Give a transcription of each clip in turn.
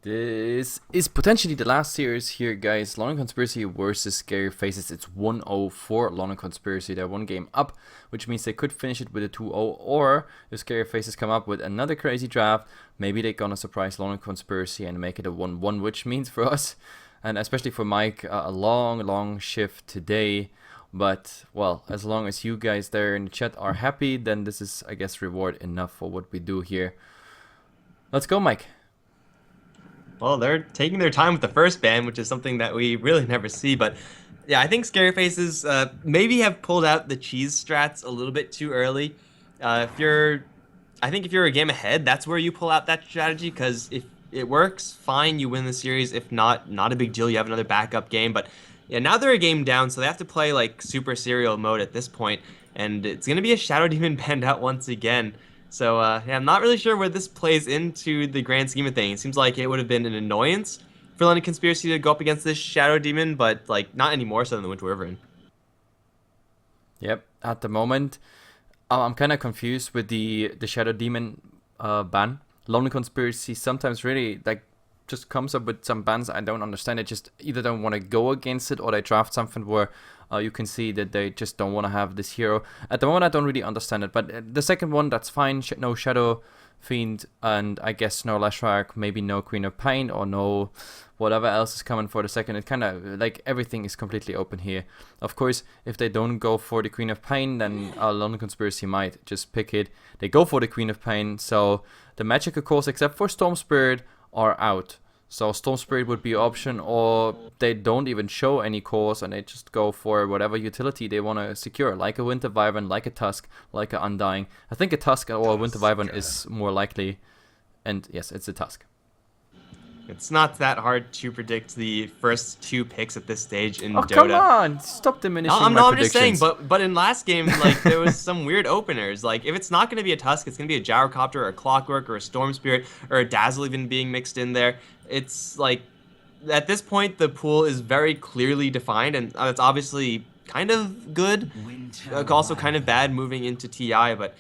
This is potentially the last series here, guys. LondonConspiracy versus Scary Faces. It's 1-0 for LondonConspiracy. They're one game up, which means they could finish it with a 2-0. Or if Scary Faces come up with another crazy draft, maybe they're gonna surprise LondonConspiracy and make it a 1-1, which means for us, and especially for Mike, a long shift today. But, well, as long as you guys there in the chat are happy, then this is, I guess, reward enough for what we do here. Let's go, Mike. Well, they're taking their time with the first ban, which is something that we really never see. But yeah, I think Scary Faces maybe have pulled out the cheese strats a little bit too early. I think if you're a game ahead, that's where you pull out that strategy, because if it works, fine, you win the series. If not, not a big deal. You have another backup game. But yeah, now they're a game down, so they have to play like super serial mode at this point, and it's gonna be a Shadow Demon banned out once again. So yeah, I'm not really sure where this plays into the grand scheme of things. It seems like it would have been an annoyance for LondonConspiracy to go up against this Shadow Demon, but like not any more so than the Winter Wyvern. Yep, at the moment, I'm kind of confused with the Shadow Demon ban. LondonConspiracy sometimes really like just comes up with some bans I don't understand. They just either don't want to go against it, or they draft something where you can see that they just don't want to have this hero. At the moment, I don't really understand it, but the second one, that's fine. No Shadow Fiend, and I guess no Lashrak, maybe no Queen of Pain, or no whatever else is coming for the second. It kind of, like, everything is completely open here. Of course, if they don't go for the Queen of Pain, then LondonConspiracy might just pick it. They go for the Queen of Pain, so the magical cores, except for Storm Spirit, are out. So Storm Spirit would be an option, or they don't even show any cores and they just go for whatever utility they want to secure, like a Winter Wyvern, like a Tusk, like a Undying. I think a Tusk or a Winter Wyvern is more likely, and yes, it's a Tusk. It's not that hard to predict the first two picks at this stage in Dota. Dota. Come on, stop diminishing my I'm just saying, predictions. but in last game, like, there was some weird openers. Like, if it's not going to be a Tusk, it's going to be a Gyrocopter or a Clockwork or a Storm Spirit or a Dazzle even being mixed in there. It's like, at this point, the pool is very clearly defined, and it's obviously kind of good, also kind of bad moving into TI, but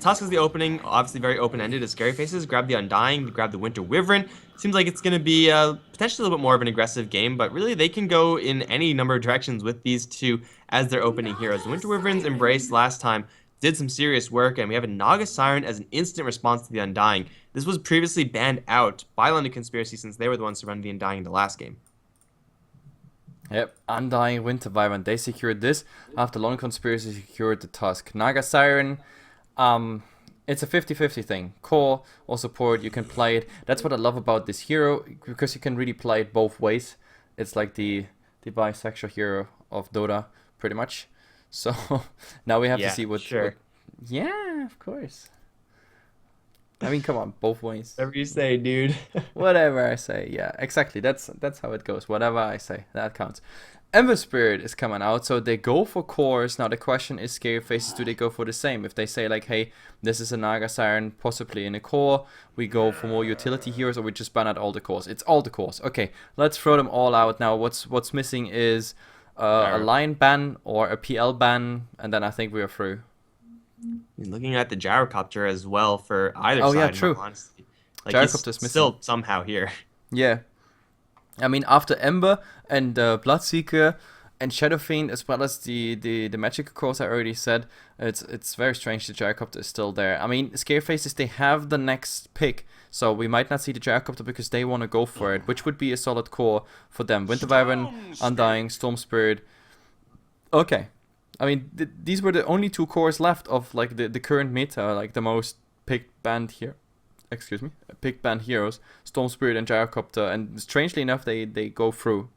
Tusk is the opening, obviously very open-ended. As Scary Faces grab the Undying, grab the Winter Wyvern. Seems like it's going to be potentially a little bit more of an aggressive game, but really they can go in any number of directions with these two as their opening heroes. The Winter Wyvern's Embrace last time did some serious work, and we have a Naga Siren as an instant response to the Undying. This was previously banned out by LondonConspiracy since they were the ones to run the Undying in the last game. Yep, Undying, Winter Wyvern, they secured this after LondonConspiracy secured the Tusk. Naga Siren, it's a 50-50 thing. Core or support, you can play it. That's what I love about this hero, because you can really play it both ways. It's like the bisexual hero of Dota, pretty much. So now we have to see what... Sure. Yeah, of course. I mean, come on, both ways. Whatever you say, dude. Whatever I say, yeah, exactly. That's how it goes. Whatever I say, that counts. Ember Spirit is coming out, so they go for cores. Now the question is, Scary Faces, do they go for the same? If they say like, hey, this is a Naga Siren, possibly in a core, we go for more utility heroes, or we just ban out all the cores? It's all the cores. Okay, let's throw them all out now. What's missing is a Lion ban or a PL ban, and then I think we are through. Looking at the Gyrocopter as well for either side. Oh yeah, true. Honestly. Like, Gyrocopter's missing. Still somehow here. Yeah. I mean, after Ember and Bloodseeker and Shadow Fiend, as well as the magic cores I already said, it's very strange the Gyrocopter is still there. I mean, Scare Faces, they have the next pick, so we might not see the Gyrocopter because they want to go for it, which would be a solid core for them. Winter Wyvern, Undying, Storm Spirit. Okay. I mean, these were the only two cores left of like the current meta, like the most picked band here. Excuse me, picked band heroes, Storm Spirit and Gyrocopter, and strangely enough, they go through.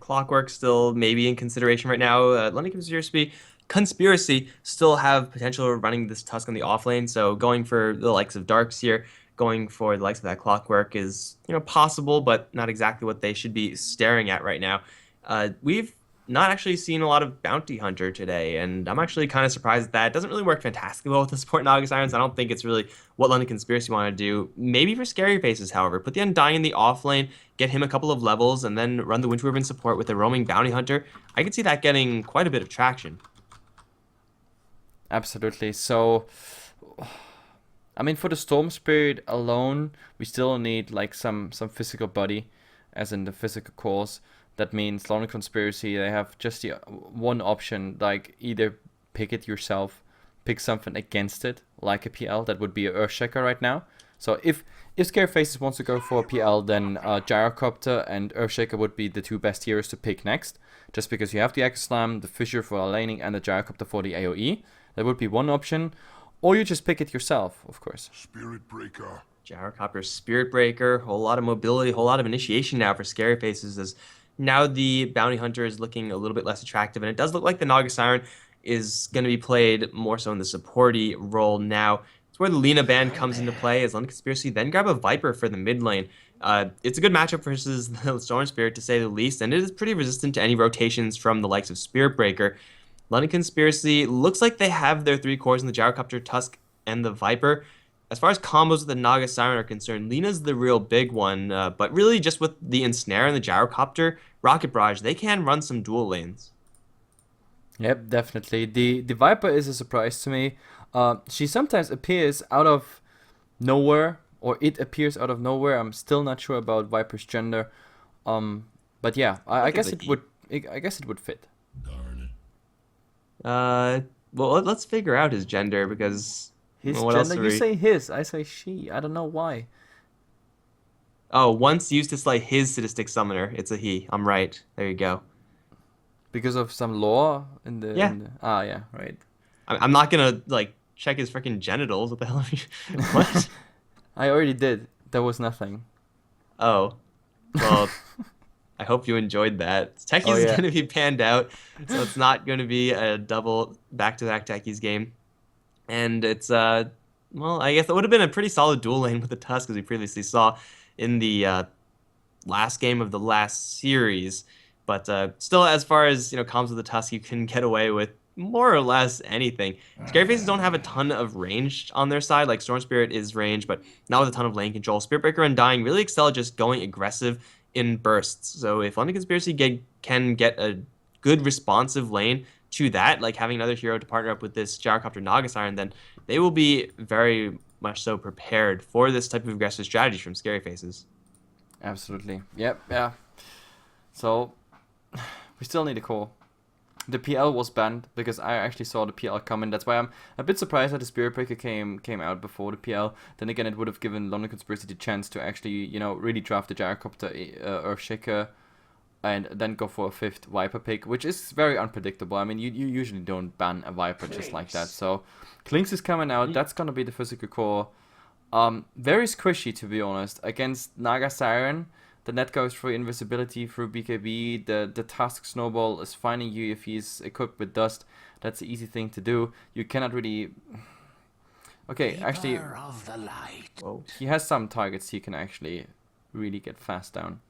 Clockwork still maybe in consideration right now. LondonConspiracy still have potential of running this Tusk on the offlane, so going for the likes of Darks here, going for the likes of that Clockwork is, possible, but not exactly what they should be staring at right now. We've not actually seen a lot of Bounty Hunter today, and I'm actually kind of surprised that it doesn't really work fantastically well with the support Naga Sirens. I don't think it's really what LondonConspiracy want to do. Maybe for Scary Faces, however. Put the Undying in the offlane, get him a couple of levels, and then run the Winter Wyvern support with a roaming Bounty Hunter. I could see that getting quite a bit of traction. Absolutely. So, I mean, for the Storm Spirit alone, we still need like some physical body, as in the physical cores. That means London Conspiracy, they have just the one option, like either pick it yourself, pick something against it, like a PL. That would be a Earthshaker right now. So if Scarefaces wants to go for a PL, then Gyrocopter and Earthshaker would be the two best heroes to pick next. Just because you have the Echo Slam, the Fissure for laning, and the Gyrocopter for the AoE. That would be one option. Or you just pick it yourself, of course. Spirit Breaker. Gyrocopter, Spirit Breaker, whole lot of mobility, whole lot of initiation now for Scarefaces, as now the Bounty Hunter is looking a little bit less attractive, and it does look like the Naga Siren is going to be played more so in the supporty role now. It's where the Lina ban comes into play, as London Conspiracy then grab a Viper for the mid lane. It's a good matchup versus the Storm Spirit, to say the least, and it is pretty resistant to any rotations from the likes of Spirit Breaker. London Conspiracy looks like they have their 3 cores in the Gyrocopter, Tusk, and the Viper. As far as combos with the Naga Siren are concerned, Lina's the real big one, but really just with the Ensnare and the Gyrocopter, Rocket Barrage, they can run some dual lanes. Yep, definitely. The Viper is a surprise to me. She sometimes appears out of nowhere, or it appears out of nowhere. I'm still not sure about Viper's gender. But yeah, I guess it would. I guess it would fit. Darn it. Well, let's figure out his gender, because His what else gender? are You we... say his, I say she. I don't know why. Oh, once used to slay his Sadistic Summoner, it's a he. I'm right. There you go. Because of some lore in the. Yeah. Yeah, right. I'm not gonna like check his freaking genitals. What the hell are you... What? I already did. There was nothing. Oh, well, I hope you enjoyed that. Techies is going to be panned out, so it's not going to be a double back-to-back Techies game. And it's, well, I guess it would have been a pretty solid dual lane with the Tusk, as we previously saw in the last game of the last series. But still, as far as, comms with the Tusk, you can get away with more or less anything. Scarefaces don't have a ton of range on their side. Like, Storm Spirit is range, but not with a ton of lane control. Spirit Breaker and Dying really excel at just going aggressive in bursts. So if London Conspiracy can get a good responsive lane to that, like having another hero to partner up with this Gyrocopter Naga Siren, then they will be very much so prepared for this type of aggressive strategy from Scarefaces. Absolutely. Yep, yeah. So, we still need a core. The PL was banned because I actually saw the PL coming. That's why I'm a bit surprised that the Spirit Breaker came out before the PL. Then again, it would have given London Conspiracy the chance to actually, really draft the Gyrocopter Earthshaker and then go for a 5th Viper pick, which is very unpredictable. I mean, you usually don't ban a Viper just like that. So, Klinks is coming out. That's going to be the physical core. Very squishy, to be honest. Against Naga Siren, the net goes through invisibility through BKB. The Tusk Snowball is finding you if he's equipped with Dust. That's the easy thing to do. You cannot really... Okay, actually... Of the light. Whoa. He has some targets he can actually really get fast down.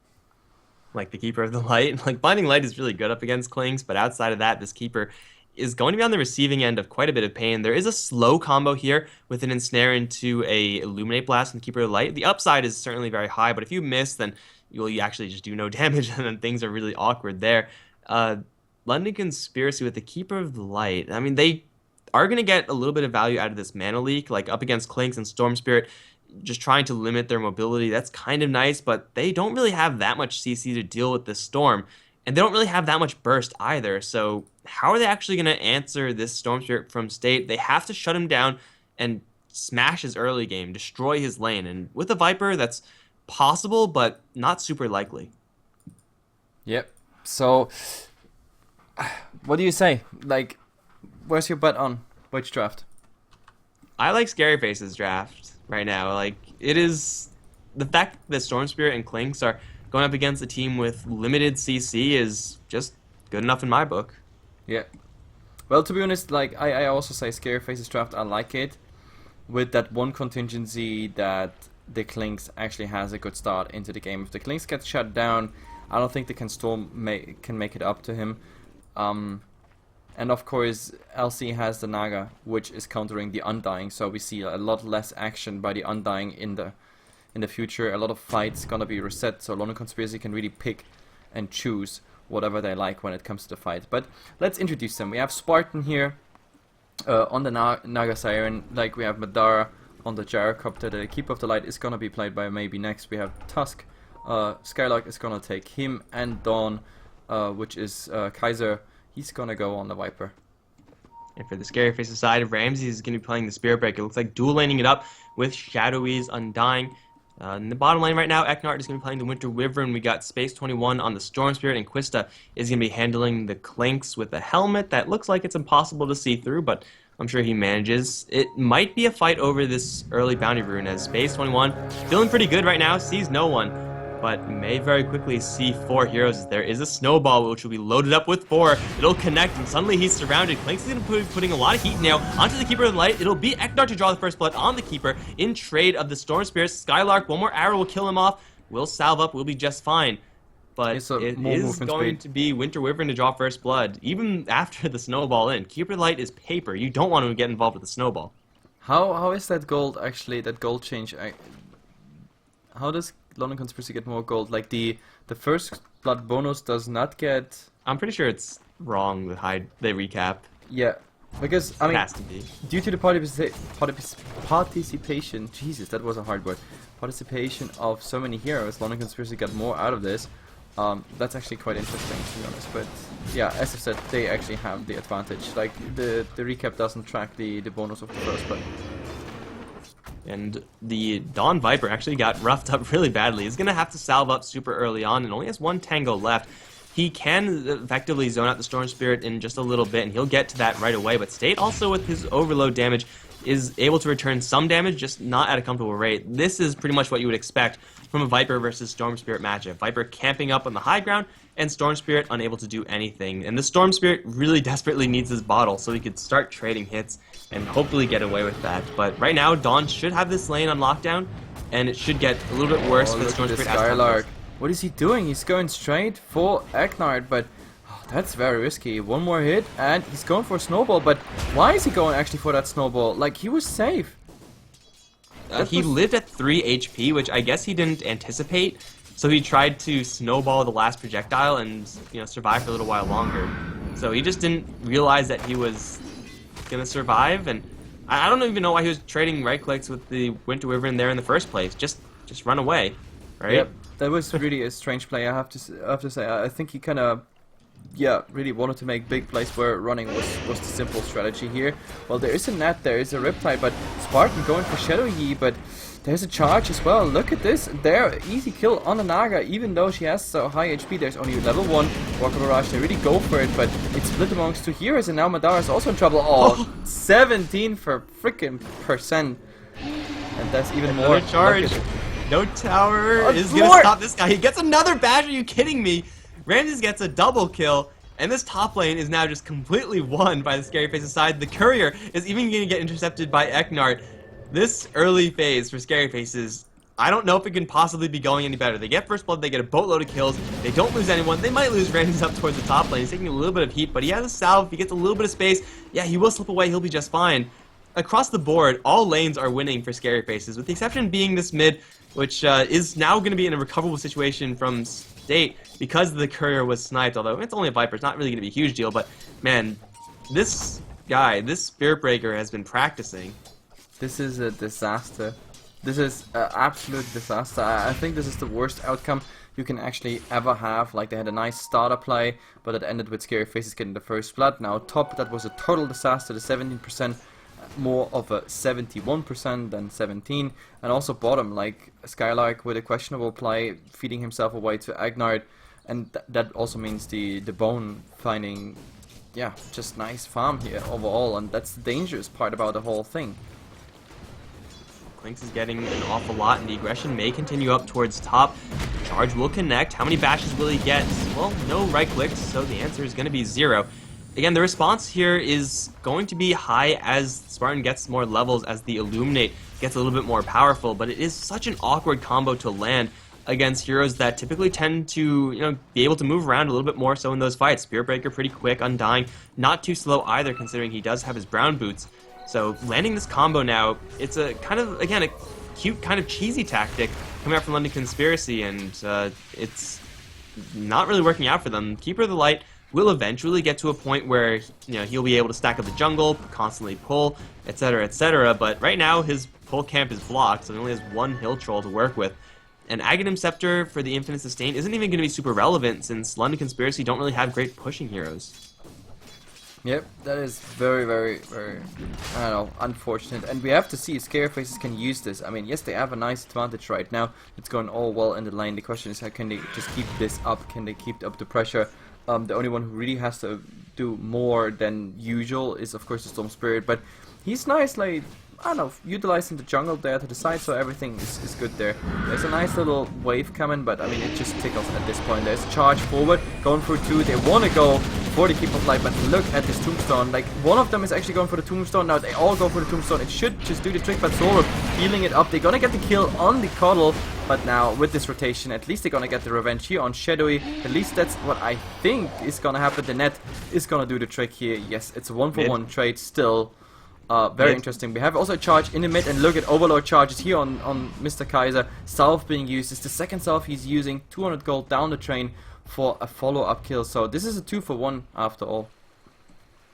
Like the Keeper of the Light. Like, Blinding Light is really good up against Klings, but outside of that, this Keeper is going to be on the receiving end of quite a bit of pain. There is a slow combo here with an Ensnare into a Illuminate Blast and Keeper of the Light. The upside is certainly very high, but if you miss, then you actually just do no damage, and then things are really awkward there. London Conspiracy with the Keeper of the Light. I mean, they are going to get a little bit of value out of this mana leak, like up against Klinks and Storm Spirit, just trying to limit their mobility. That's kind of nice, but they don't really have that much CC to deal with this Storm, and they don't really have that much burst either. So how are they actually going to answer this Storm Spirit from state? They have to shut him down and smash his early game, destroy his lane, and with a Viper, that's possible, but not super likely. Yep. So, what do you say? Like, where's your bet on which draft? I like Scareface's draft right now. Like, it is the fact that Storm Spirit and Klinks are going up against a team with limited CC is just good enough in my book. Yeah. Well, to be honest, like I also say Scareface's draft. I like it with that one contingency that the Klinks actually has a good start into the game. If the Klinks gets shut down, I don't think the can make it up to him. And of course, LC has the Naga, which is countering the Undying, so we see a lot less action by the Undying in the future. A lot of fights gonna be reset, so London Conspiracy can really pick and choose whatever they like when it comes to the fight. But let's introduce them. We have Spartan here on the Naga Siren, like we have Madara on the Gyrocopter. The Keeper of the Light is gonna be played by maybe next. We have Tusk. Skylark is gonna take him, and Dawn, which is Kaiser. He's gonna go on the Viper. And for the Scary Faces side, Ramsey is going to be playing the Spirit Breaker. It looks like dual laning it up with Shadowy's Undying. In the bottom lane right now, Eknard is going to be playing the Winter Wyvern. We got Space 21 on the Storm Spirit, and Quista is going to be handling the Clinks with a helmet that looks like it's impossible to see through, but I'm sure he manages. It might be a fight over this early bounty rune, as Space 21 feeling pretty good right now, sees no one, but may very quickly see 4 heroes. There is a snowball which will be loaded up with 4. It'll connect, and suddenly he's surrounded. Clinks is going to be putting a lot of heat now onto the Keeper of the Light. It'll be Eknard to draw the first blood on the Keeper in trade of the Storm Spirit. Skylark, one more arrow will kill him off. Will salve up, will be just fine. But it is going to be Winter Wyvern to draw first blood, even after the snowball in. Keeper of the Light is paper. You don't want to get involved with the snowball. How is that gold actually, that gold change? How does LondonConspiracy get more gold? Like the first blood bonus does not get... I'm pretty sure it's wrong, the recap. Yeah, because I mean, it has to be. Due to the participation, Jesus, that was a hard word. Participation of so many heroes, LondonConspiracy got more out of this. That's actually quite interesting, to be honest. But yeah, SFZ, they actually have the advantage. Like the recap doesn't track the bonus of the first blood. And the Dawn Viper actually got roughed up really badly. He's going to have to salve up super early on and only has 1 tango left. He can effectively zone out the Storm Spirit in just a little bit, and he'll get to that right away. But State also, with his overload damage, is able to return some damage, just not at a comfortable rate. This is pretty much what you would expect from a Viper versus Storm Spirit matchup. Viper camping up on the high ground, and Storm Spirit unable to do anything. And the Storm Spirit really desperately needs this bottle so he could start trading hits and hopefully get away with that. But right now, Dawn should have this lane on lockdown, and it should get a little bit worse for the Storm Spirit. Skylark. What is he doing? He's going straight for Eknard, but that's very risky. One more hit, and he's going for a snowball. But why is he going actually for that snowball? Like, he was safe. He lived at 3 HP, which I guess he didn't anticipate. So he tried to snowball the last projectile and survive for a little while longer. So he just didn't realize that he was gonna survive, and I don't even know why he was trading right clicks with the Winter Wyvern there in the first place. Just run away, right? Yep, that was really a strange play. I have to say, I think he kind of, really wanted to make big plays where running was the simple strategy here. Well, there is a net, there is a Riptide, but Spartan going for Shadow Yi, but there's a charge as well. Look at this. There, easy kill on the Naga, even though she has so high HP. There's only level 1 Walker Barrage. They really go for it, but it's split amongst 2 heroes, and now Madara is also in trouble. Oh, 17 for freaking percent. And that's even more. Charge. No tower is going to stop this guy. He gets another bash. Are you kidding me? Ramses gets a double kill, and this top lane is now just completely won by the Scary Faces side. The courier is even going to get intercepted by Eknard. This early phase for Scary Faces, I don't know if it can possibly be going any better. They get first blood, they get a boatload of kills, they don't lose anyone. They might lose Ramses up towards the top lane. He's taking a little bit of heat, but he has a salve, he gets a little bit of space. Yeah, he will slip away, he'll be just fine. Across the board, all lanes are winning for Scary Faces, with the exception being this mid, which is now going to be in a recoverable situation from State because the courier was sniped, although it's only a Viper, it's not really going to be a huge deal, but man, this guy, this Spirit Breaker has been practicing. This is a disaster. This is an absolute disaster. I think this is the worst outcome you can actually ever have. Like, they had a nice starter play, but it ended with Scary Faces getting the first blood. Now top, that was a total disaster. The 17%, more of a 71% than 17. And also bottom, like Skylark with a questionable play, feeding himself away to Eknard. And that also means the bone finding, just nice farm here overall. And that's the dangerous part about the whole thing. Clinks is getting an awful lot, and the aggression may continue up towards top. Charge will connect. How many bashes will he get? Well, no right clicks, so the answer is going to be 0. Again, the response here is going to be high as Spartan gets more levels, as the Illuminate gets a little bit more powerful, but it is such an awkward combo to land against heroes that typically tend to, be able to move around a little bit more so in those fights. Spirit Breaker pretty quick, Undying, not too slow either, considering he does have his brown boots. So landing this combo now, it's a kind of, again, a cute kind of cheesy tactic coming out from LondonConspiracy, and it's not really working out for them. Keeper of the Light will eventually get to a point where he'll be able to stack up the jungle, constantly pull, etc., etc. But right now his whole camp is blocked, so he only has one hill troll to work with. And Aghanim Scepter for the Infinite Sustain isn't even going to be super relevant since London Conspiracy don't really have great pushing heroes. Yep, that is very, very, I don't know, unfortunate. And we have to see if Scarefaces can use this. I mean, yes, they have a nice advantage right now. It's going all well in the lane. The question is, how can they just keep this up? Can they keep up the pressure? The only one who really has to do more than usual is, of course, the Storm Spirit. But he's nicely, I don't know, utilizing the jungle there to the side, so everything is good there. There's a nice little wave coming, but I mean, it just tickles at this point. There's a charge forward, going for 2. They want to go for the Keep of Light, but look at this Tombstone. Like, one of them is actually going for the Tombstone. Now, they all go for the Tombstone. It should just do the trick, but Zoro healing it up. They're gonna get the kill on the Cuddle, but now, with this rotation, at least they're gonna get the revenge here on Shadowy. At least that's what I think is gonna happen. The net is gonna do the trick here. Yes, it's a 1-for-1 trade still. Very interesting. We have also a charge in the mid, and look at Overlord charges here on Mr. Kaiser. Salve being used. It's the second salve he's using. 200 gold down the train for a follow-up kill. So this is a 2-for-1 after all.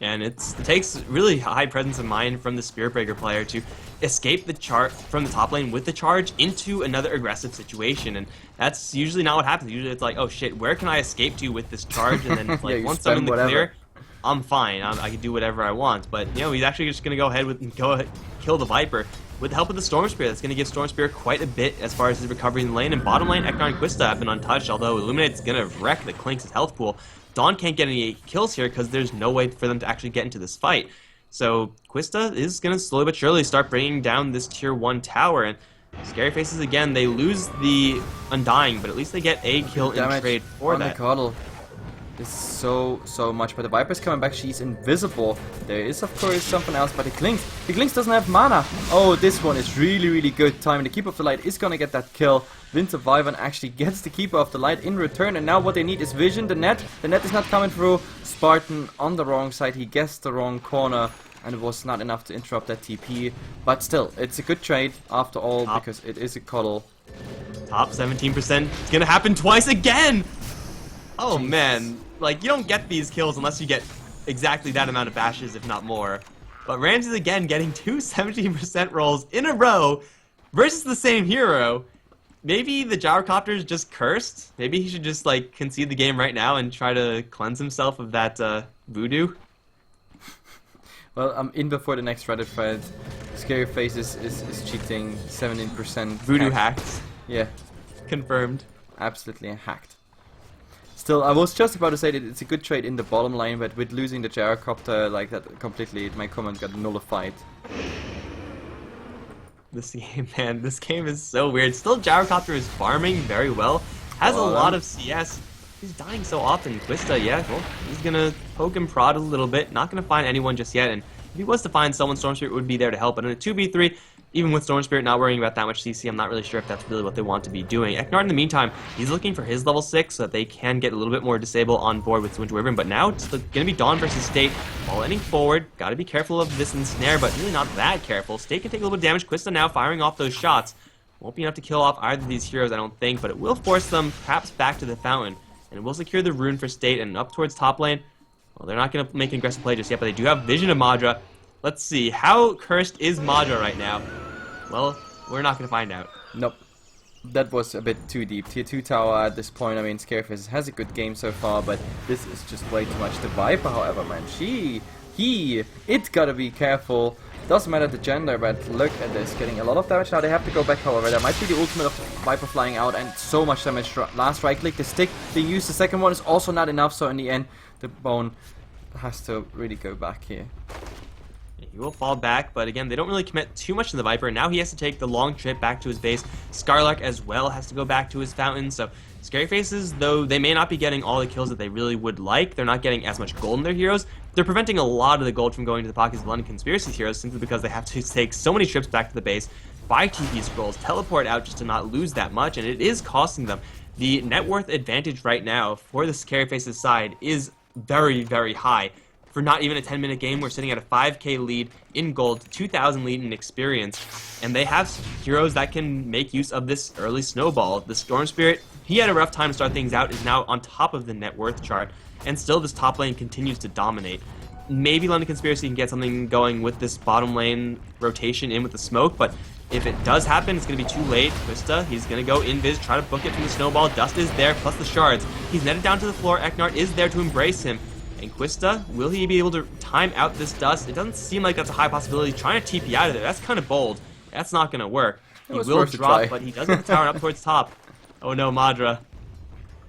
And it takes really high presence of mind from the Spirit Breaker player to escape the chart from the top lane with the charge into another aggressive situation, and that's usually not what happens. Usually it's like, oh shit, where can I escape to with this charge? And then it's like, yeah, once I'm in the clear, I'm fine. I can do whatever I want. But you know, he's actually just gonna go ahead kill the Viper with the help of the Storm Spirit. That's gonna give Storm Spirit quite a bit as far as his recovery in the lane. And bottom lane, Eknar and Quista have been untouched, although Illuminate's gonna wreck the Clinks' health pool. Dawn can't get any kills here because there's no way for them to actually get into this fight. So Quista is going to slowly but surely start bringing down this tier 1 tower. And Scarefaces, again, they lose the Undying, but at least they get a kill in trade for that. Cuddle. This is so much, but the Viper's coming back. She's invisible. There is, of course, something else, but the Clinks doesn't have mana. Oh, this one is really good time. The Keeper of the Light is gonna get that kill. Winter Wyvern actually gets the Keeper of the Light in return, and now what they need is vision. The net is not coming through. Spartan on the wrong side. He guessed the wrong corner, and it was not enough to interrupt that TP. But still, it's a good trade after all, because it is a Cuddle. Top 17%. It's gonna happen twice again. Oh jeez. Man. Like, you don't get these kills unless you get exactly that amount of bashes, if not more. But Ramses again getting 2 17% rolls in a row versus the same hero. Maybe the Gyrocopter is just cursed. Maybe he should just, like, concede the game right now and try to cleanse himself of that voodoo. Well, I'm in before the next Reddit thread. Scarefaces is cheating 17%. Voodoo hacked. Yeah. Confirmed. Absolutely hacked. Still, I was just about to say that it's a good trade in the bottom lane, but with losing the Gyrocopter like that completely, my comment got nullified. This game, man, this game is so weird. Still, Gyrocopter is farming very well. Has a lot of CS. He's dying so often. Quista, yeah, well, he's gonna poke and prod a little bit. Not gonna find anyone just yet, and if he was to find someone, Storm Spirit would be there to help. But in a 2v3, even with Storm Spirit not worrying about that much CC, I'm not really sure if that's really what they want to be doing. Eknar, in the meantime, he's looking for his level 6 so that they can get a little bit more disable on board with Winter Wyvern. But now it's going to be Dawn versus State. Ball ending forward. Got to be careful of this ensnare, but really not that careful. State can take a little bit of damage. Quista now firing off those shots. Won't be enough to kill off either of these heroes, I don't think, but it will force them perhaps back to the fountain. And it will secure the rune for State, and up towards top lane. Well, they're not going to make an aggressive play just yet, but they do have Vision of Madra. Let's see. How cursed is Madra right now? Well, we're not going to find out. Nope. That was a bit too deep. Tier 2 tower at this point. I mean, Scareface has a good game so far, but this is just way too much. The Viper, however, man, it gotta be careful. Doesn't matter the gender, but look at this. Getting a lot of damage now. They have to go back, however. That might be the ultimate of Viper flying out, and so much damage. Last right click, the stick being used. The second one is also not enough, so in the end, the Bone has to really go back here. He will fall back, but again, they don't really commit too much to the Viper. Now he has to take the long trip back to his base. Scarlark as well has to go back to his fountain. So Scarefaces, though they may not be getting all the kills that they really would like, they're not getting as much gold in their heroes. They're preventing a lot of the gold from going to the pockets of London Conspiracy heroes simply because they have to take so many trips back to the base, buy TP scrolls, teleport out just to not lose that much, and it is costing them. The net worth advantage right now for the Scarefaces side is very, very high. For not even a 10-minute game, we're sitting at a 5k lead in gold, 2,000 lead in experience, and they have heroes that can make use of this early snowball. The Storm Spirit, he had a rough time to start things out, is now on top of the net worth chart, and still this top lane continues to dominate. Maybe London Conspiracy can get something going with this bottom lane rotation in with the smoke, but If it does happen, it's going to be too late. Quista, he's going to go invis, try to book it from the snowball. Dust is there, plus the shards. He's netted down to the floor. Eknart is there to embrace him. And Quista, will he be able to time out this Dust? It doesn't seem like that's a high possibility. He's trying to TP out of there. That's kind of bold. That's not going to work. He will drop, but he does get the tower up towards top. Oh no, Madra.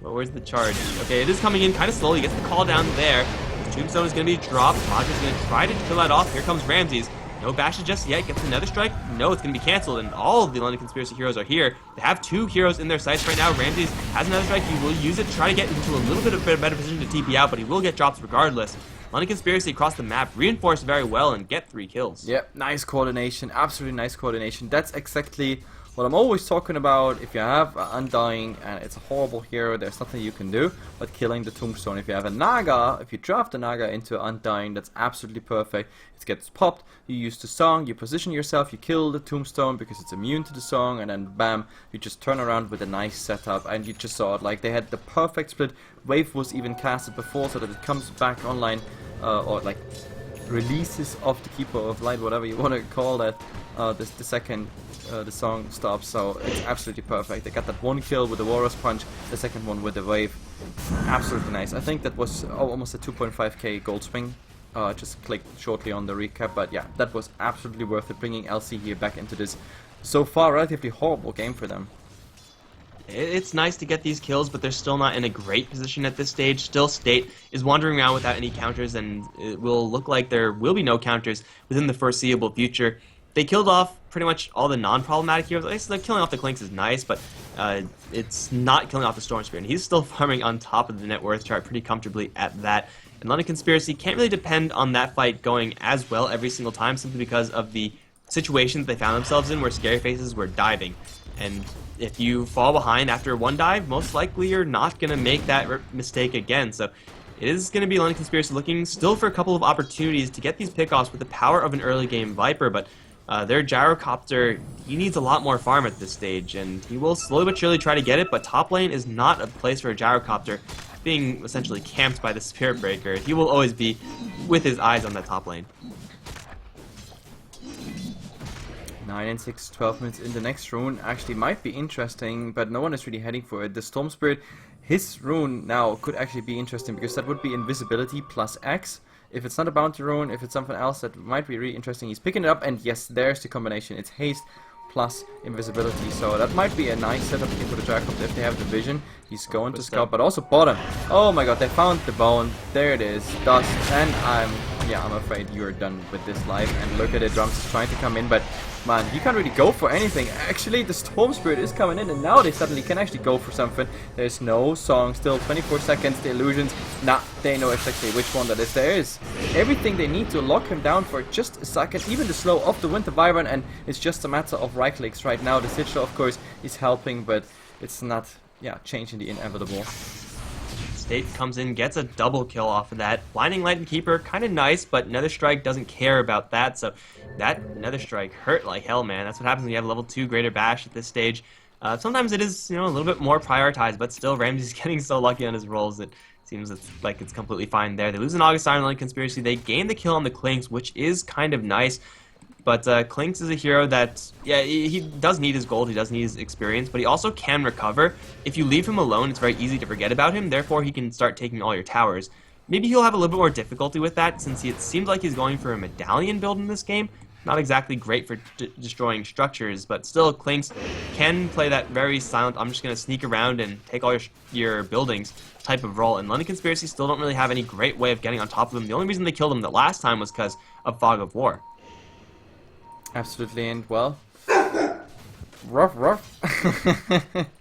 Well, where's the charge? Okay, it is coming in kind of slowly. He gets the call down there. His tombstone is going to be dropped. Madra's going to try to kill that off. Here comes Ramses. No bashes just yet. Gets another strike. No, it's going to be canceled. And all of the London Conspiracy heroes are here. They have 2 heroes in their sights right now. Ramses has another strike. He will use it to try to get into a little bit of a better position to TP out, but he will get drops regardless. London Conspiracy across the map reinforced very well and get 3 kills. Yep, nice coordination. Absolutely nice coordination. That's exactly what I'm always talking about. If you have Undying and it's a horrible hero, there's nothing you can do but killing the tombstone. If you have a Naga, if you draft the Naga into Undying, that's absolutely perfect. It gets popped, you use the song, you position yourself, you kill the tombstone because it's immune to the song, and then bam, you just turn around with a nice setup. And you just saw it, like they had the perfect split. Wave was even casted before so that it comes back online, or like releases of the Keeper of Light, whatever you want to call that, the second the song stops. So it's absolutely perfect. They got that 1 kill with the Warrior's Punch, the second one with the Wave. Absolutely nice. I think that was almost a 2.5k gold swing. Just clicked shortly on the recap, but yeah, that was absolutely worth it, bringing LC here back into this so far relatively horrible game for them. It's nice to get these kills, but they're still not in a great position at this stage. Still, State is wandering around without any counters, and it will look like there will be no counters within the foreseeable future. They killed off pretty much all the non-problematic heroes. At least killing off the Clinks is nice, but it's not killing off the Storm Spirit. And he's still farming on top of the net worth chart pretty comfortably at that. And London Conspiracy can't really depend on that fight going as well every single time, simply because of the situations they found themselves in where Scary Faces were diving. And if you fall behind after 1 dive, most likely you're not going to make that mistake again. So it is going to be London Conspiracy looking still for a couple of opportunities to get these pickoffs with the power of an early game Viper, but their Gyrocopter, he needs a lot more farm at this stage, and he will slowly but surely try to get it, but top lane is not a place for a Gyrocopter, being essentially camped by the Spirit Breaker. He will always be with his eyes on that top lane. 9 and 6, 12 minutes in the next rune actually might be interesting, but no one is really heading for it. The Storm Spirit, his rune now could actually be interesting, because that would be invisibility plus X. If it's not a bounty rune, if it's something else, that might be really interesting. He's picking it up, and yes, there's the combination. It's haste plus invisibility, so that might be a nice setup here for the Dracopter if they have the vision. He's going to scout, but also bottom. Oh my god, they found the bone. There it is, Dust, and I'm afraid you're done with this life. And look at it, Drums is trying to come in, but man, you can't really go for anything. Actually, the Storm Spirit is coming in, and now they suddenly can actually go for something. There's no song, still 24 seconds, the illusions. Nah, they know exactly which one that is. There is everything they need to lock him down for just a second. Even the slow of the Winter Wyvern, and it's just a matter of right clicks right now. The Sigil, of course, is helping, but it's not, changing the inevitable. State comes in, gets a double kill off of that. Blinding Light and Keeper, kind of nice, but Nether Strike doesn't care about that, so that Nether Strike hurt like hell, man. That's what happens when you have a level 2 Greater Bash at this stage. Sometimes it is, a little bit more prioritized, but still, Ramsey's getting so lucky on his rolls that seems like it's completely fine there. They lose an August Iron London Conspiracy. They gain the kill on the Clinks, which is kind of nice. But Clinks is a hero that, he does need his gold, he does need his experience, but he also can recover. If you leave him alone, it's very easy to forget about him, therefore he can start taking all your towers. Maybe he'll have a little bit more difficulty with that, since it seems like he's going for a medallion build in this game. Not exactly great for destroying structures, but still Clinks can play that very silent, I'm just going to sneak around and take all your buildings type of role. And London Conspiracy still don't really have any great way of getting on top of him. The only reason they killed him the last time was because of Fog of War. Absolutely, and well, rough.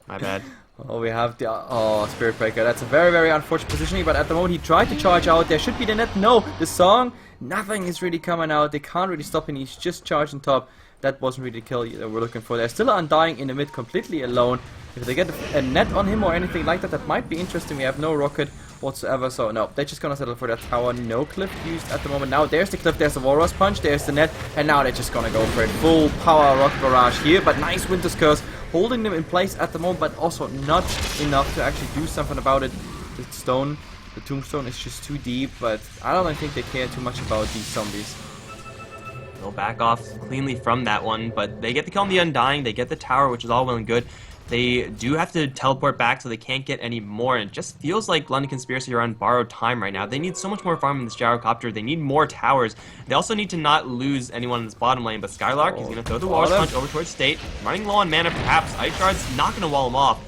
My bad. Oh, we have the Spirit Breaker. That's a very, very unfortunate positioning, but at the moment he tried to charge out. There should be the net. No, the song, nothing is really coming out. They can't really stop him. He's just charging top. That wasn't really the kill that we're looking for. They're still Undying in the mid completely alone. If they get a net on him or anything like that, that might be interesting. We have no rocket whatsoever, so no, they're just gonna settle for that tower. No cliff used at the moment. Now there's the cliff, there's the Warrior's Punch, there's the net, and now they're just gonna go for it. Full power rock barrage here, but nice Winter's Curse holding them in place at the moment, but also not enough to actually do something about it. The tombstone is just too deep, but I don't think they care too much about these zombies. They'll back off cleanly from that one, but they get the kill on the Undying, they get the tower, which is all well and good. They do have to teleport back, so they can't get any more, and it just feels like LondonConspiracy are on borrowed time right now. They need so much more farm in this gyrocopter. They need more towers. They also need to not lose anyone in this bottom lane, but Skylark, he's going to throw the Walrus Punch over towards State. Running low on mana, perhaps. Ice Shard's not going to wall him off.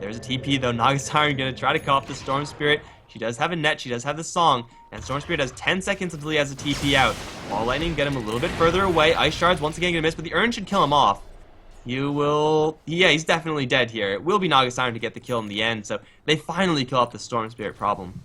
There's a TP, though. Nagasiren going to try to cut off the Storm Spirit. She does have a net, she does have the Song, and Storm Spirit has 10 seconds until he has a TP out. Wall Lightning get him a little bit further away. Ice Shard's once again going to miss, but the Urn should kill him off. You will... Yeah, he's definitely dead here. It will be Nagasiren to get the kill in the end, so they finally kill off the Storm Spirit problem.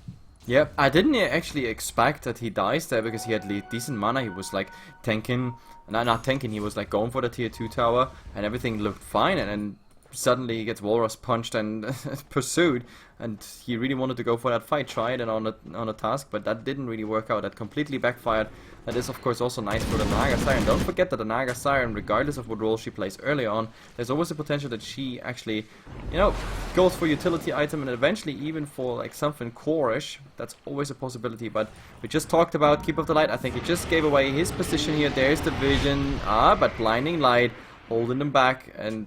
Yep, I didn't actually expect that he dies there because he had decent mana. He was like tanking, not tanking, he was like going for the tier 2 tower and everything looked fine, and then suddenly he gets Walrus punched and pursued, and he really wanted to go for that fight, tried it on a task, but that didn't really work out. That completely backfired. That is of course also nice for the Nagasiren. Don't forget that the Nagasiren, regardless of what role she plays early on, there's always a potential that she actually, you know, goes for utility item and eventually even for like something core-ish. That's always a possibility, but we just talked about Keep of the Light. I think he just gave away his position here. There's the vision, but Blinding Light holding them back, and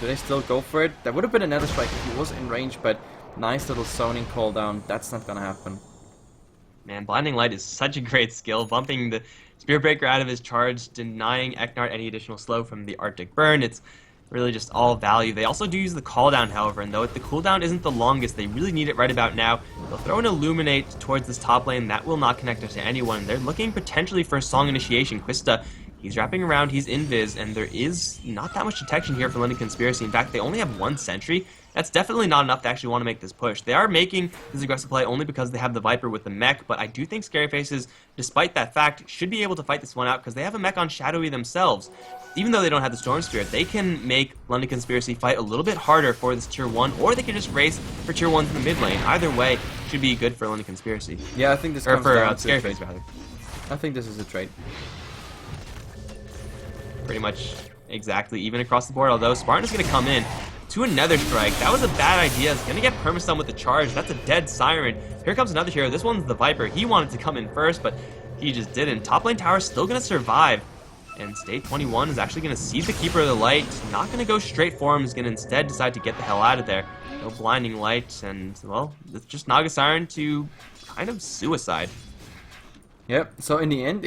do they still go for it? That would have been another strike if he was in range, but nice little zoning call down. That's not gonna happen. Man, Blinding Light is such a great skill, bumping the Spirit Breaker out of his charge, denying Eknart any additional slow from the Arctic Burn. It's really just all value. They also do use the call down, however, and though the cooldown isn't the longest, they really need it right about now. They'll throw an Illuminate towards this top lane. That will not connect it to anyone. They're looking potentially for a Song Initiation. Quista, he's wrapping around, he's invis, and there is not that much detection here for LondonConspiracy. In fact, they only have one sentry. That's definitely not enough to actually want to make this push. They are making this aggressive play only because they have the Viper with the mech, but I do think Scary Faces, despite that fact, should be able to fight this one out because they have a mech on Shadowy themselves. Even though they don't have the Storm Spirit, they can make LondonConspiracy fight a little bit harder for this tier 1, or they can just race for tier 1s in the mid lane. Either way, should be good for LondonConspiracy. Yeah, I think this or comes for down to Scary Face, rather. I think this is a trade. Pretty much exactly even across the board, although Spartan is going to come in to another strike. That was a bad idea. It's going to get permastun with the charge. That's a dead Siren. Here comes another hero. This one's the Viper. He wanted to come in first, but he just didn't. Top lane tower still going to survive. And State 21 is actually going to seize the Keeper of the Light. Not going to go straight for him. He's going to instead decide to get the hell out of there. No Blinding Light, and, well, it's just Nagasiren to kind of suicide. Yep, so in the end,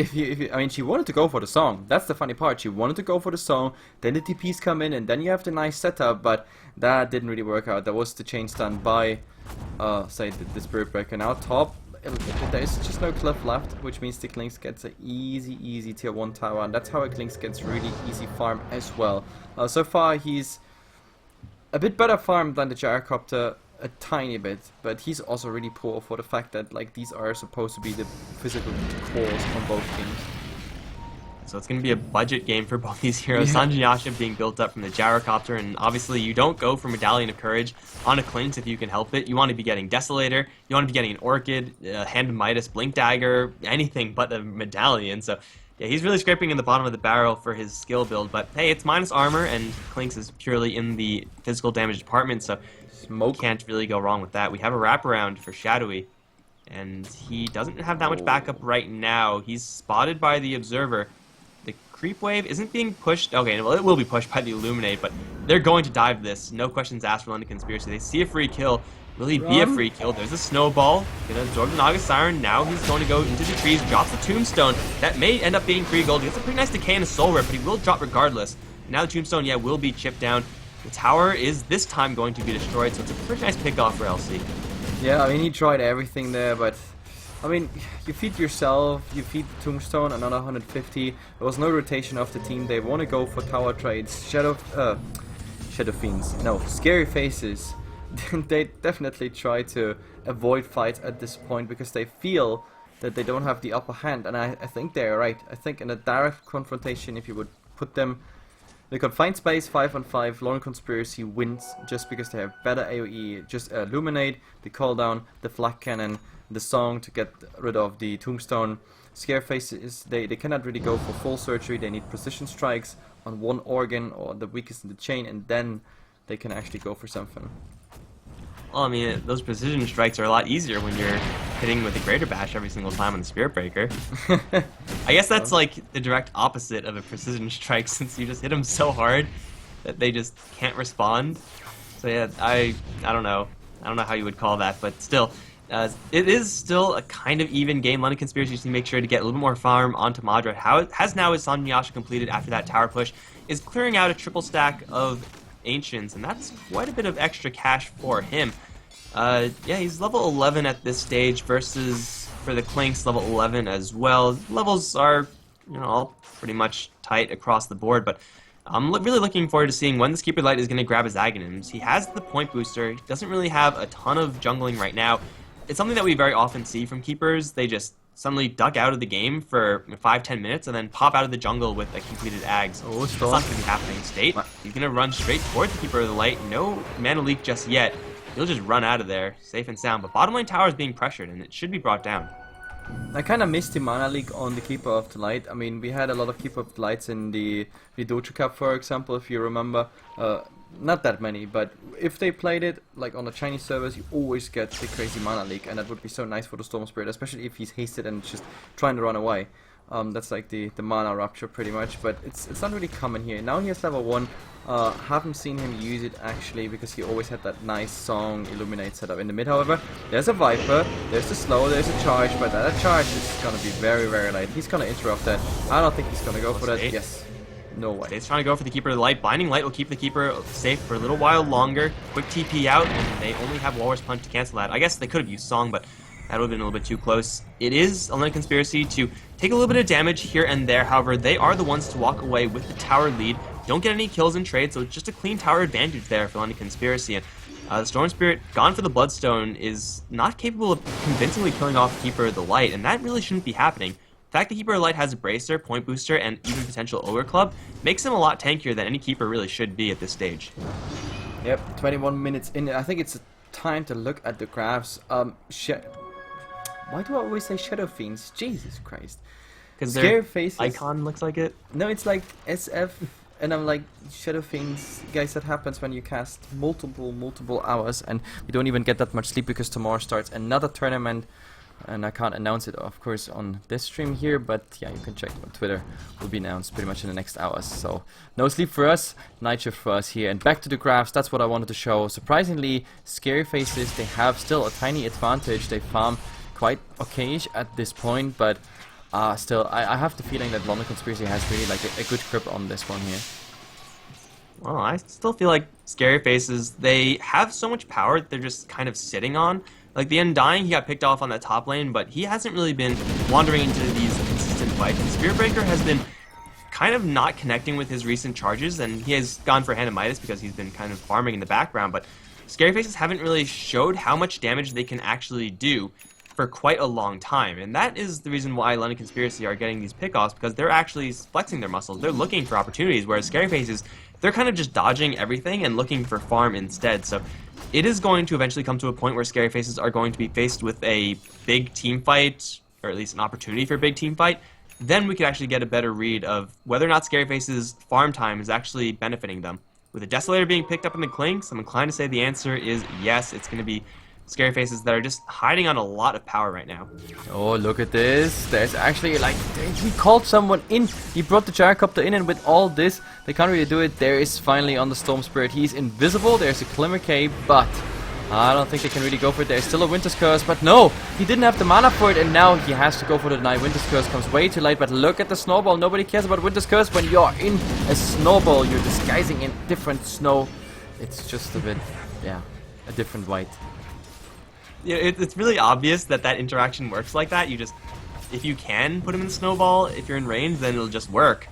I mean, she wanted to go for the Song. That's the funny part. She wanted to go for the Song, then the TPs come in, and then you have the nice setup, but that didn't really work out. That was the chain stun by, say, the Spirit Breaker. Now top, there's just no cliff left, which means the Klinks gets an easy tier 1 tower, and that's how a Klinks gets really easy farm as well. So far, he's a bit better farm than the Gyrocopter, a tiny bit, but he's also really poor for the fact that like these are supposed to be the physical cores on both teams. So it's going to be a budget game for both these heroes. Yeah. Sanjayasha being built up from the Gyrocopter, and obviously you don't go for Medallion of Courage on a Klinks if you can help it. You want to be getting Desolator, you want to be getting an Orchid, Hand of Midas, Blink Dagger, anything but the Medallion. So yeah, he's really scraping in the bottom of the barrel for his skill build, but hey, it's minus armor, and Klinks is purely in the physical damage department, so Smoke. can't really go wrong with that. We have a wraparound for Shadowy, and he doesn't have that much backup right now. He's spotted by the Observer. The creep wave isn't being pushed. Okay, well, it will be pushed by the Illuminate, but they're going to dive this. No questions asked for LondonConspiracy. They see a free kill. Will he be a free kill? There's a snowball. Gonna absorb the Nagasiren. Now he's going to go into the trees. Drops the Tombstone. That may end up being free gold. He gets a pretty nice decay and a soul rip, but he will drop regardless. Now the Tombstone, yeah, will be chipped down. The tower is this time going to be destroyed, so it's a pretty nice pick-off for LC. Yeah, I mean, he tried everything there, but I mean, you feed yourself, you feed the Tombstone, another 150. There was no rotation of the team. They want to go for tower trades. Shadow Fiends. No, Scary Faces. They definitely try to avoid fights at this point because they feel that they don't have the upper hand, and I think they're right. I think in a direct confrontation, if you would put them, they confined space 5-on-5, LondonConspiracy wins just because they have better AoE. Just Illuminate, the call down, the flak cannon, the Song to get rid of the Tombstone. Scare Faces, they cannot really go for full surgery. They need precision strikes on one organ or the weakest in the chain, and then they can actually go for something. Well, I mean, those precision strikes are a lot easier when you're hitting with a Greater Bash every single time on the Spirit Breaker. I guess that's like the direct opposite of a precision strike, since you just hit them so hard that they just can't respond. So yeah, I don't know. I don't know how you would call that, but still, it is still a kind of even game. LondonConspiracy just need to make sure to get a little bit more farm onto Madra. How it has now his Sannyasha completed after that tower push, is clearing out a triple stack of Ancients, and that's quite a bit of extra cash for him. Yeah, he's level 11 at this stage versus, for the Clinks, level 11 as well. Levels are, all pretty much tight across the board, but I'm really looking forward to seeing when this Keeper Light is going to grab his Aghanims. He has the point booster. He doesn't really have a ton of jungling right now. It's something that we very often see from Keepers. They just suddenly duck out of the game for 5-10 minutes and then pop out of the jungle with a completed Ags. Oh, that's not going to be happening. State, he's going to run straight towards the Keeper of the Light. No mana leak just yet. He'll just run out of there, safe and sound. But bottom lane tower is being pressured, and it should be brought down. I kind of missed the mana leak on the Keeper of the Light. I mean, we had a lot of Keeper of the Lights in the Dota Cup, for example, if you remember. Not that many, but if they played it like on the Chinese servers, you always get the crazy mana leak, and that would be so nice for the Storm Spirit, especially if he's hasted and just trying to run away. That's like the mana rupture pretty much, but it's not really common here. Now he has level 1. Haven't seen him use it actually, because he always had that nice song Illuminate setup in the mid. However, there's a Viper, there's the slow, there's a charge, but that charge is gonna be very, very late. He's gonna interrupt that. I don't think he's gonna go for that. Yes. No way. State's trying to go for the Keeper of the Light. Binding Light will keep the Keeper safe for a little while longer. Quick TP out, and they only have Walrus Punch to cancel that. I guess they could have used Song, but that would have been a little bit too close. It is LondonConspiracy to take a little bit of damage here and there. However, they are the ones to walk away with the tower lead. Don't get any kills in trade, so it's just a clean tower advantage there for LondonConspiracy. And the Storm Spirit, gone for the Bloodstone, is not capable of convincingly killing off Keeper of the Light, and that really shouldn't be happening. The fact that Keeper of the Light has a Bracer, Point Booster, and even potential Ogre Club makes him a lot tankier than any Keeper really should be at this stage. Yep, 21 minutes in. I think it's time to look at the graphs. Why do I always say Shadow Fiends? Jesus Christ. Because Scare their faces. icon looks like it. No, it's like SF, and I'm like, Shadow Fiends, guys, that happens when you cast multiple hours, and we don't even get that much sleep because tomorrow starts another tournament. And I can't announce it, of course, on this stream here, but yeah, you can check on Twitter. Will be announced pretty much in the next hours. So no sleep for us, night shift for us here. And back to the graphs, that's what I wanted to show. Surprisingly, Scary Faces, they have still a tiny advantage. They farm quite okayish at this point, but still, I have the feeling that LondonConspiracy has really like a good grip on this one here. Well, I still feel like Scary Faces, they have so much power that they're just kind of sitting on. Like the Undying, he got picked off on that top lane, but he hasn't really been wandering into these consistent fights. And Spirit Breaker has been kind of not connecting with his recent charges, and he has gone for Hand of Midas because he's been kind of farming in the background. But Scary Faces haven't really showed how much damage they can actually do for quite a long time. And that is the reason why LondonConspiracy are getting these pickoffs, because they're actually flexing their muscles. They're looking for opportunities, whereas Scary Faces, they're kind of just dodging everything and looking for farm instead. So it is going to eventually come to a point where Scary Faces are going to be faced with a big team fight, or at least an opportunity for a big team fight. Then we could actually get a better read of whether or not Scary Faces' farm time is actually benefiting them. With a Desolator being picked up in the Clinks, I'm inclined to say the answer is yes. It's going to be Scary Faces that are just hiding on a lot of power right now. Oh, look at this. There's actually, like, he called someone in. He brought the Gyrocopter in, and with all this, they can't really do it. There is finally on the Storm Spirit. He's invisible. There's a Glimmer Cape, but I don't think they can really go for it. There's still a Winter's Curse, but no, he didn't have the mana for it, and now he has to go for the deny. Winter's Curse comes way too late, but look at the Snowball. Nobody cares about Winter's Curse when you're in a Snowball. You're disguising in different snow. It's just a bit, yeah, a different white. Yeah, it's really obvious that that interaction works like that. You just, if you can put him in Snowball, if you're in range, then it'll just work.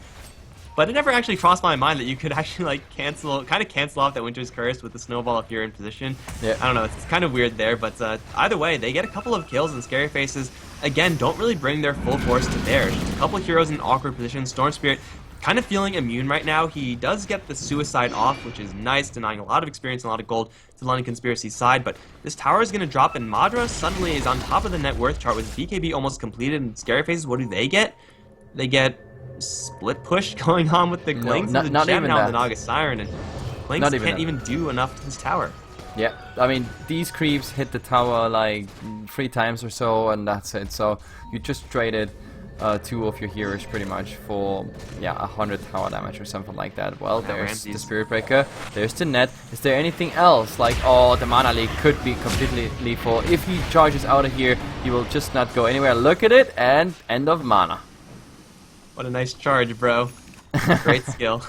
But it never actually crossed my mind that you could actually like cancel off that Winter's Curse with the Snowball if you're in position. Yeah. I don't know, it's kind of weird there, but either way, they get a couple of kills, and Scary Faces, again, don't really bring their full force to bear. Just a couple of heroes in awkward positions. Storm Spirit kind of feeling immune right now. He does get the Suicide off, which is nice, denying a lot of experience and a lot of gold to the LondonConspiracy side, but this tower is going to drop, and Madra suddenly is on top of the net worth chart with BKB almost completed, and Scary Faces, what do they get? They get split push going on with the Clinks, not the gem even now that. with the Naga Siren, and Clinks can't even do enough to this tower. Yeah, I mean, these creeps hit the tower like 3 times or so, and that's it. So you just traded 2 of your heroes pretty much for, yeah, 100 tower damage or something like that. Well, Now there's Ramsey's- the Spirit Breaker, there's the net. Is there anything else? Like, oh, the Mana Leak could be completely lethal. If he charges out of here, he will just not go anywhere. Look at it, and end of mana. What a nice charge, bro. Great skill.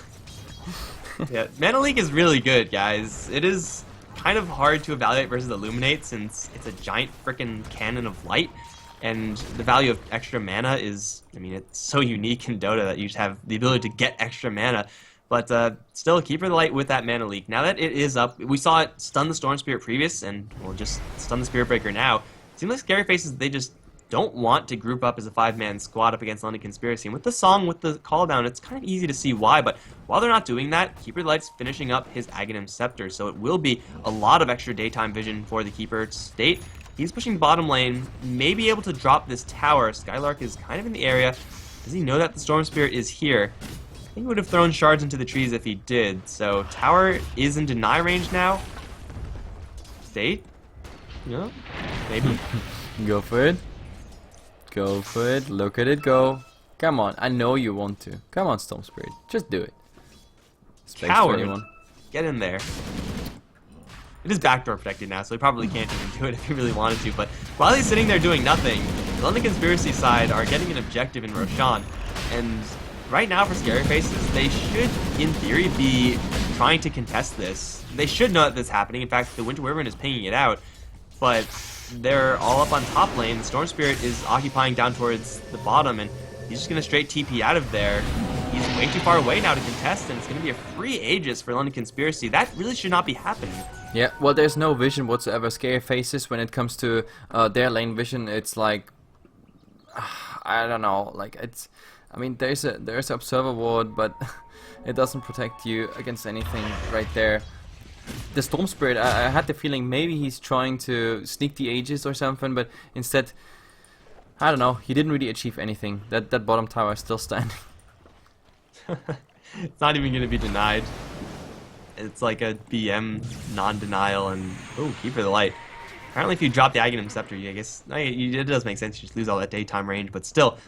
Yeah, Mana Leak is really good, guys. It is kind of hard to evaluate versus Illuminate since it's a giant frickin' cannon of light, and the value of extra mana is, I mean, it's so unique in Dota that you just have the ability to get extra mana. But still, Keeper the Light with that Mana Leak. Now that it is up, we saw it stun the Storm Spirit previous, and we'll just stun the Spirit Breaker now. It seems like Scary Faces, they just don't want to group up as a 5-man squad up against LondonConspiracy. And with the song, with the call down, it's kind of easy to see why. But while they're not doing that, Keeper Light's finishing up his Aghanim Scepter. So it will be a lot of extra daytime vision for the Keeper State. He's pushing bottom lane, may be able to drop this tower. Skylark is kind of in the area. Does he know that the Storm Spirit is here? I think he would have thrown shards into the trees if he did. So tower is in deny range now. State? No? Maybe? Go for it. Go for it. Look at it go. Come on. I know you want to. Come on, Storm Spirit. Just do it. Space Coward. 21. Get in there. It is backdoor protected now, so he probably can't even do it if he really wanted to. But while he's sitting there doing nothing, the LondonConspiracy side are getting an objective in Roshan. And right now for Scary Faces, they should, in theory, be trying to contest this. They should know that this is happening. In fact, the Winter Wyvern is pinging it out. But they're all up on top lane. The Storm Spirit is occupying down towards the bottom, and he's just going to straight TP out of there. He's way too far away now to contest, and it's going to be a free Aegis for LondonConspiracy. That really should not be happening. Yeah, well, there's no vision whatsoever. Scary Faces, when it comes to their lane vision, it's like, I don't know, like it's, I mean, there's a observer ward, but it doesn't protect you against anything right there. The Storm Spirit, I had the feeling maybe he's trying to sneak the Aegis or something, but instead, I don't know, he didn't really achieve anything. That bottom tower is still standing. It's not even going to be denied. It's like a BM non-denial, and oh, Keeper the Light. Apparently, if you drop the Aghanim Scepter, I guess it does make sense. You just lose all that daytime range, but still,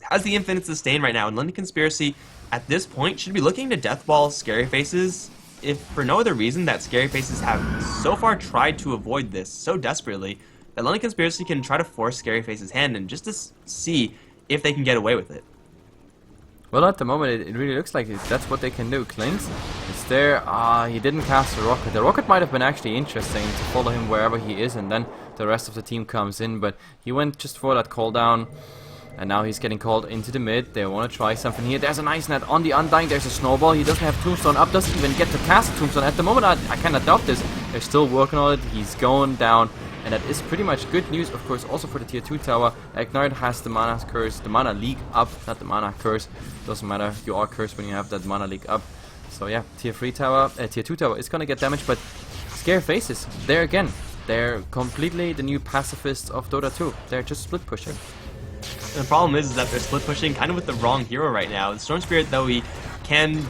has the infinite sustain right now. And LondonConspiracy, at this point, should be looking to deathball Scary Faces, if for no other reason that Scary Faces have so far tried to avoid this so desperately that LondonConspiracy can try to force Scary Faces' hand and just to see if they can get away with it. Well, at the moment, it really looks like that's what they can do. Clinks, it's there. He didn't cast the rocket. The rocket might have been actually interesting to follow him wherever he is, and then the rest of the team comes in. But he went just for that call down, and now he's getting called into the mid. They want to try something here. There's a nice net on the Undying. There's a snowball. He doesn't have Tombstone up. Doesn't even get to cast a Tombstone. At the moment, I cannot doubt this. They're still working on it. He's going down. And that is pretty much good news, of course, also for the tier 2 tower. Ignite has the mana curse, the mana leak up, not the mana curse. Doesn't matter, you are cursed when you have that mana leak up. So yeah, tier 2 tower is gonna get damaged, but Scare Faces, there again. They're completely the new pacifists of Dota 2. They're just split pushing. And the problem is that they're split pushing kind of with the wrong hero right now. The Storm Spirit, though he can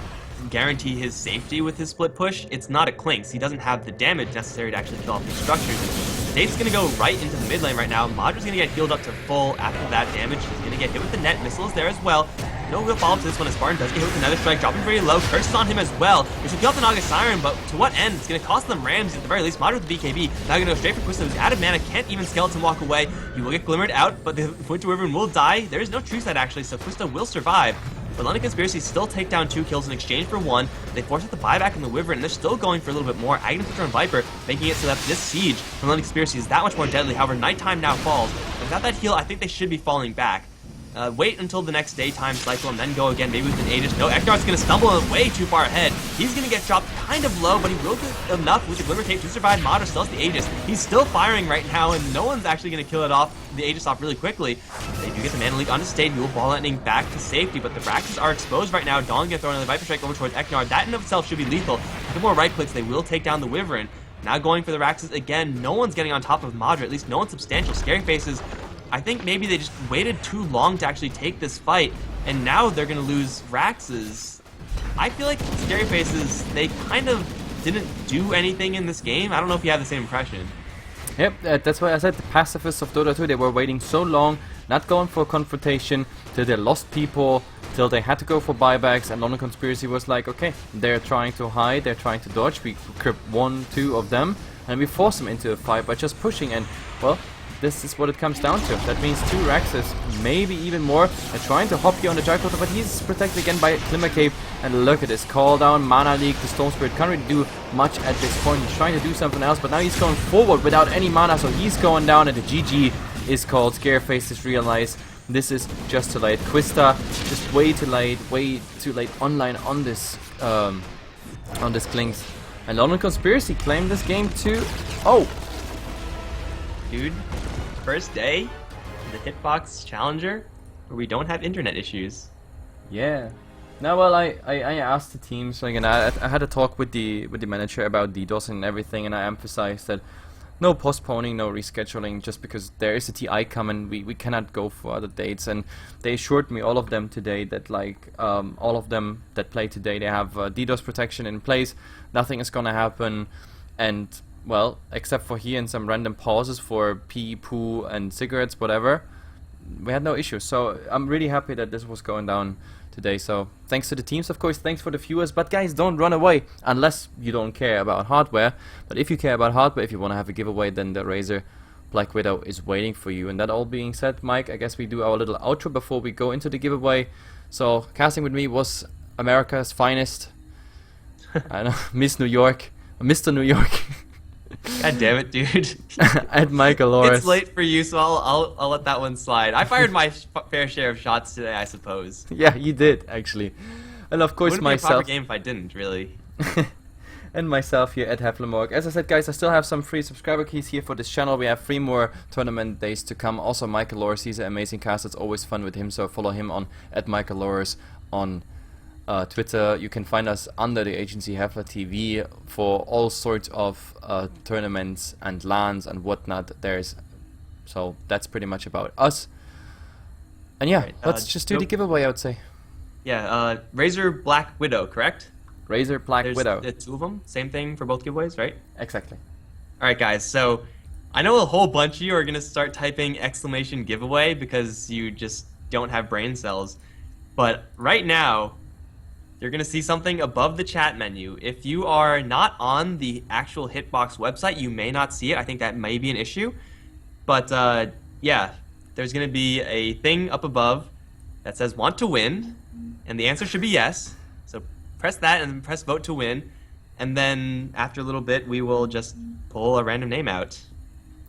guarantee his safety with his split push, it's not a Clinks. He doesn't have the damage necessary to actually kill off these structures. Dave's going to go right into the mid lane right now. Madra's going to get healed up to full after that damage. He's going to get hit with the net. Missile is there as well. No real follow-up to this one as Spartan does get hit with another strike, dropping very low. Curse is on him as well. Which will kill off the Naga Siren, but to what end? It's going to cost them Ramsey at the very least. Madra with the BKB. Now going to go straight for Quista, who's out of mana. Can't even Skeleton walk away. He will get glimmered out, but the Winter Wyvern will die. There is no true set actually, so Quista will survive. But LondonConspiracy still take down 2 kills in exchange for 1. They force out the buyback in the Wyvern, and they're still going for a little bit more. Aghanim Scepter on Viper, making it so that this siege from LondonConspiracy is that much more deadly. However, nighttime now falls. Without that heal, I think they should be falling back. Wait until the next daytime cycle and then go again, maybe with an Aegis. No, Eknar's going to stumble way too far ahead. He's going to get dropped kind of low, but he will get enough with the Glimmer Tape to survive. Madra still has the Aegis. He's still firing right now, and no one's actually going to kill it off, the Aegis off really quickly. They do get the Mana Leak onto stage. Mule Ball Lightning back to safety, but the Braxes are exposed right now. Dawn going to throw another Viper Strike over towards Eknar. That in of itself should be lethal. A couple more right clicks, they will take down the Wyvern. Now going for the Raxes again. No one's getting on top of Madra, at least no one substantial. Scary Faces, I think maybe they just waited too long to actually take this fight, and now they're going to lose Raxes. I feel like Scary Faces, they kind of didn't do anything in this game. I don't know if you have the same impression. Yep, that's why I said the pacifists of Dota 2, they were waiting so long, not going for confrontation, till they lost people, till they had to go for buybacks, and LondonConspiracy was like, okay, they're trying to hide, they're trying to dodge, we grip 1, 2 of them, and we force them into a fight by just pushing, and, well, this is what it comes down to. That means 2 Rexes, maybe even more, and trying to hop here on the Gyrocoder, but he's protected again by Glimmer Cape, and look at this call down, Mana Leak, the Storm Spirit can't really do much at this point. He's trying to do something else, but now he's going forward without any mana, so he's going down, and the GG is called. Scareface has realized this is just too late. Quista just way too late online on this Clinks. And LondonConspiracy claimed this game too. Oh! Dude, first day, the Hitbox Challenger, where we don't have internet issues. Yeah. No, well, I asked the teams, like, and I had a talk with the manager about DDoS and everything, and I emphasized that no postponing, no rescheduling, just because there is a TI coming, we cannot go for other dates, and they assured me, all of them today, that like all of them that play today, they have DDoS protection in place, nothing is gonna happen, and well, except for here and some random pauses for pee, poo, and cigarettes, whatever, we had no issues. So I'm really happy that this was going down today. So thanks to the teams, of course, thanks for the viewers, but guys, don't run away unless you don't care about hardware. But if you care about hardware, if you want to have a giveaway, then the Razer Black Widow is waiting for you. And that all being said, Mike, I guess we do our little outro before we go into the giveaway. So casting with me was America's finest, I know, Miss New York, Mr. New York. God damn it, dude. At Mikelorus. It's late for you, so I'll let that one slide. I fired my fair share of shots today, I suppose. Yeah, you did, actually. And of course, Wouldn't myself. be a proper game if I didn't, really. And myself here at Heflamoke. As I said, guys, I still have some free subscriber keys here for this channel. We have 3 more tournament days to come. Also, Mikelorus, he's an amazing cast. It's always fun with him, so follow him on at Mikelorus on Twitter. You can find us under the agency HeflaTV for all sorts of tournaments and LANs and whatnot. So that's pretty much about us. And yeah, right, let's just do the giveaway, I would say. Yeah, Razer Black Widow, correct? Razer Black Widow. There's 2 of them. Same thing for both giveaways, right? Exactly. All right, guys. So I know a whole bunch of you are gonna start typing exclamation giveaway because you just don't have brain cells. But right now, you're going to see something above the chat menu. If you are not on the actual Hitbox website, you may not see it. I think that may be an issue. But yeah, there's going to be a thing up above that says want to win, and the answer should be yes. So press that and then press vote to win. And then after a little bit, we will just pull a random name out.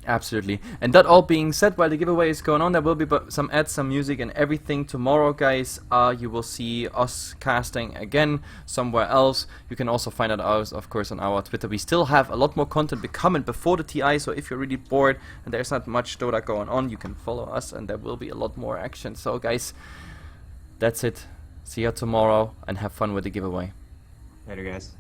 Absolutely. And that all being said, while the giveaway is going on, there will be some ads, some music and everything tomorrow, guys. You will see us casting again somewhere else. You can also find out ours, of course, on our Twitter. We still have a lot more content coming before the TI, so if you're really bored and there's not much Dota going on, you can follow us and there will be a lot more action. So guys, that's it. See you tomorrow and have fun with the giveaway. Later, guys.